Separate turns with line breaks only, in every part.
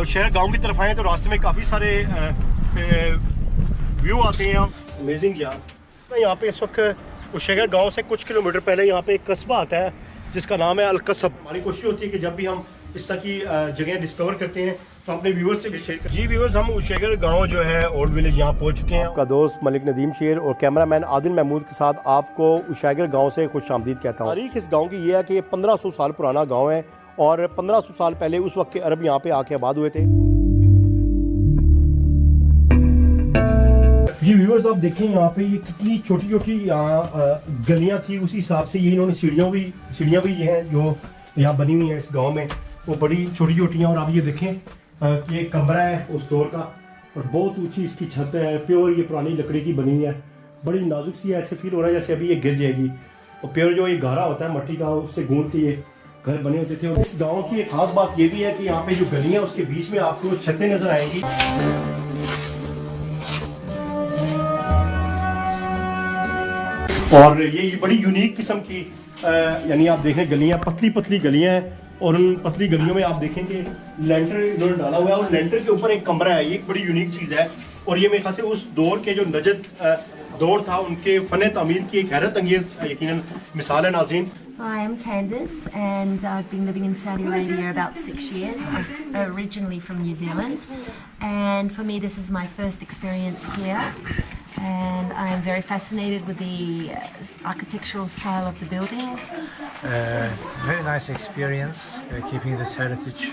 शहर गांव की तरफ आए तो रास्ते में काफ़ी सारे व्यू आते हैं। अमेजिंग यार। तो यहाँ पे इस वक्त शहर गांव से कुछ किलोमीटर पहले यहाँ पे एक कस्बा आता है जिसका नाम है अलकसब। हमारी कोशिश होती है कि जब भी हम इस तरह की जगह डिस्कवर करते हैं तो अपने व्यूवर्स से भी शेयर करें। जी व्यूवर्स, हम उशेगर गांव जो है ओल्ड विलेज यहाँ पहुँच चुके हैं। आपका दोस्त मलिक नदीम शेर और कैमरामैन आदिल महमूद के साथ आपको उशेगर गांव से खुशामदीद कहता हूँ। तारीख इस गांव की ये है कि ये 1500 साल पुराना गांव है और 1500 साल पहले उस वक्त के अरब यहाँ पे आके आबाद हुए थे। जी व्यूवर्स, आप देखें यहाँ पे ये कितनी छोटी छोटी गलियाँ थी, उसी हिसाब से ये इन्होंने सीढ़ियाँ भी ये हैं जो यहाँ बनी हुई है इस गांव में, वो बड़ी छोटी छोटी हैं। और आप ये देखें कि एक कमरा है उस दौर का और बहुत ऊंची इसकी छत है, प्योर ये पुरानी लकड़ी की बनी हुई है, बड़ी नाजुक सी है। ऐसे फील हो रहा है जैसे अभी ये गिर जाएगी। और प्योर जो ये गारा होता है मट्टी का, उससे गूंद के ये घर बने होते थे। और इस गांव की एक खास बात ये भी है कि यहाँ पे जो गलियां है उसके बीच में आपको छतें नजर आएंगी। और ये बड़ी यूनिक किस्म की यानी आप देखें गलियां, पतली पतली गलियां हैं और उन पतली गलियों में आप देखें कि लेंटर इन्होंने डाला हुआ है और लेंटर के ऊपर एक कमरा है। ये एक बड़ी यूनिक चीज़ है और ये मेरे ख्याल से उस दौर के जो नजद दौर था उनके फ़न तामीर की एक हैरत अंगेज यकीनन मिसाल है। नाज़रीन,
Hi, I'm Candice and I've been living in Saudi Arabia about 6 years. I'm originally from New Zealand and for me this is my first experience here and I am very fascinated with the architectural style of the buildings.
Very nice experience keeping this heritage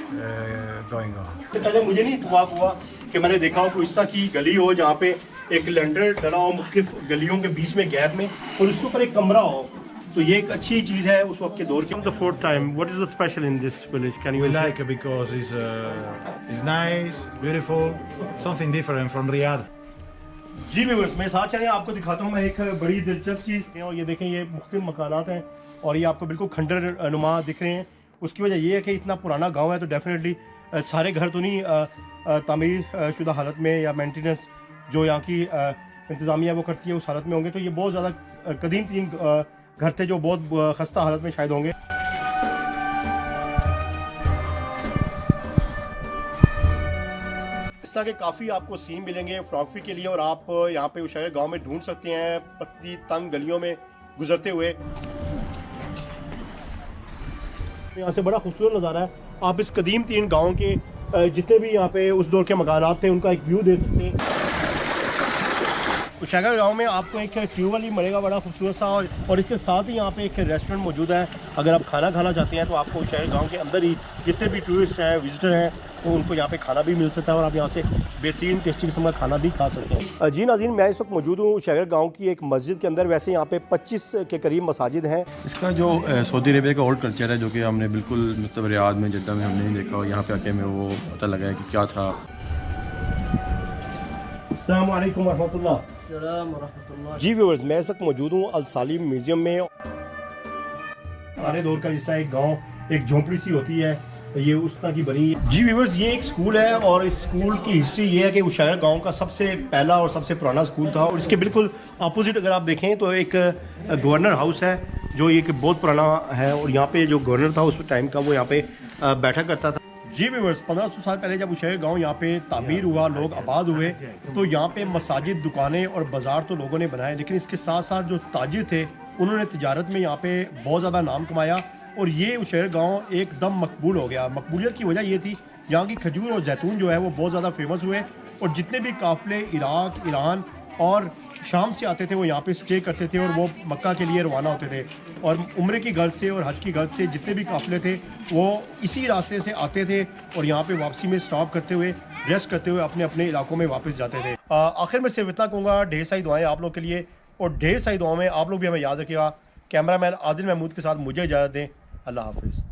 going on.
पहले मुझे नहीं इत्तेफाक हुआ कि मैंने देखा हो कोई इस तरह की गली हो जहाँ पे एक लेंटर डला हो मुख्तलिफ गलियों के बीच में गैप में और उसके ऊपर एक कमरा हो, तो ये एक अच्छी चीज़ है उस वक्त के दौर की। The fourth time, what is the special in this village? Can you
like it because it's nice, beautiful, something different from Riyadh.
जी व्यूअर्स, मैं साथ चले आपको दिखाता हूँ मैं एक बड़ी दिलचस्प चीज़। और ये देखें ये मुख्तलिफ मकानात हैं और ये आपको बिल्कुल खंडर नुमा दिख रहे हैं। उसकी वजह ये है कि इतना पुराना गांव है तो डेफिनेटली सारे घर तो नहीं तामीर शुदा हालत में या मेंटेनेंस जो यहाँ की इंतज़ामिया वो करती है उस हालत में होंगे। तो ये बहुत ज़्यादा कदीम तीन घर थे जो बहुत खस्ता हालत में शायद होंगे। इस तरह के काफ़ी आपको सीन मिलेंगे फोटोग्राफी के लिए और आप यहाँ पे उशेगर गांव में ढूंढ सकते हैं पतली तंग गलियों में गुजरते हुए। यहाँ से बड़ा खूबसूरत नज़ारा है। आप इस कदीम तीन गांव के जितने भी यहाँ पे उस दौर के मकानात थे उनका एक व्यू दे सकते हैं। उशेगर गांव में आपको एक ट्यूबवेल ही मिलेगा बड़ा खूबसूरत सा और इसके साथ ही यहाँ पे एक रेस्टोरेंट मौजूद है। अगर आप खाना खाना चाहते हैं तो आपको उशेगर गांव के अंदर ही जितने भी टूरिस्ट हैं विजिटर हैं तो उनको यहाँ पे खाना भी मिल सकता है और आप यहाँ से बेहतरीन टेस्टी किस्म का खाना भी खा सकते हैं। जी नाज़रीन, मैं इस वक्त मौजूद हूँ उशेगर गांव की एक मस्जिद के अंदर। वैसे यहाँ पे 25 के करीब मसाजिद हैं।
इसका जो सऊदी अरेबिया का ओल्ड कल्चर है जो कि हमने बिल्कुल मतलब रियाद में जद्दा में हमने नहीं देखा और यहाँ पे आके हमें वो पता लगा है कि क्या था।
अस्सलाम वालेकुम रहमतुल्लाह। जी व्यूअर्स, मैं इस वक्त मौजूद हूँ अल सालिम म्यूजियम में। पुराने दौर का जिसका एक गांव एक झोंपड़ी सी होती है ये उस तरह की बनी है। जी व्यूअर्स, ये एक स्कूल है और इस स्कूल की हिस्ट्री ये है कि उशेगर गांव का सबसे पहला और सबसे पुराना स्कूल था। और इसके बिल्कुल अपोजिट अगर आप देखें तो एक गवर्नर हाउस है जो ये बहुत पुराना है और यहाँ पे जो गवर्नर था उस टाइम का वो यहाँ पे बैठा करता था। जी व्यूअर्स, 1500 साल पहले जब उशेगर गांव यहाँ पे तामीर हुआ, लोग आबाद हुए तो यहाँ पे मसाजिद, दुकानें और बाजार तो लोगों ने बनाए, लेकिन इसके साथ साथ जो ताजिर थे उन्होंने तिजारत में यहाँ पे बहुत ज़्यादा नाम कमाया और ये उशेगर गांव एकदम मकबूल हो गया। मकबूलियत की वजह ये थी यहाँ की खजूर और जैतून जो है वो बहुत ज़्यादा फेमस हुए और जितने भी काफ़िले इराक, ईरान और शाम से आते थे वो यहाँ पे स्टे करते थे और वो मक्का के लिए रवाना होते थे। और उम्रे की गर्ज से और हज की गर्ज से जितने भी काफ़िले थे वो इसी रास्ते से आते थे और यहाँ पे वापसी में स्टॉप करते हुए रेस्ट करते हुए अपने अपने इलाकों में वापस जाते थे। आखिर में सिर्फ इतना कहूँगा, ढेर सारी दुआएं आप लोग के लिए और ढेर सारी दुआओं में आप लोग भी हमें याद रखिएगा। कैमरामैन आदिल महमूद के साथ मुझे इजाज़त दें। अल्लाह हाफिज़।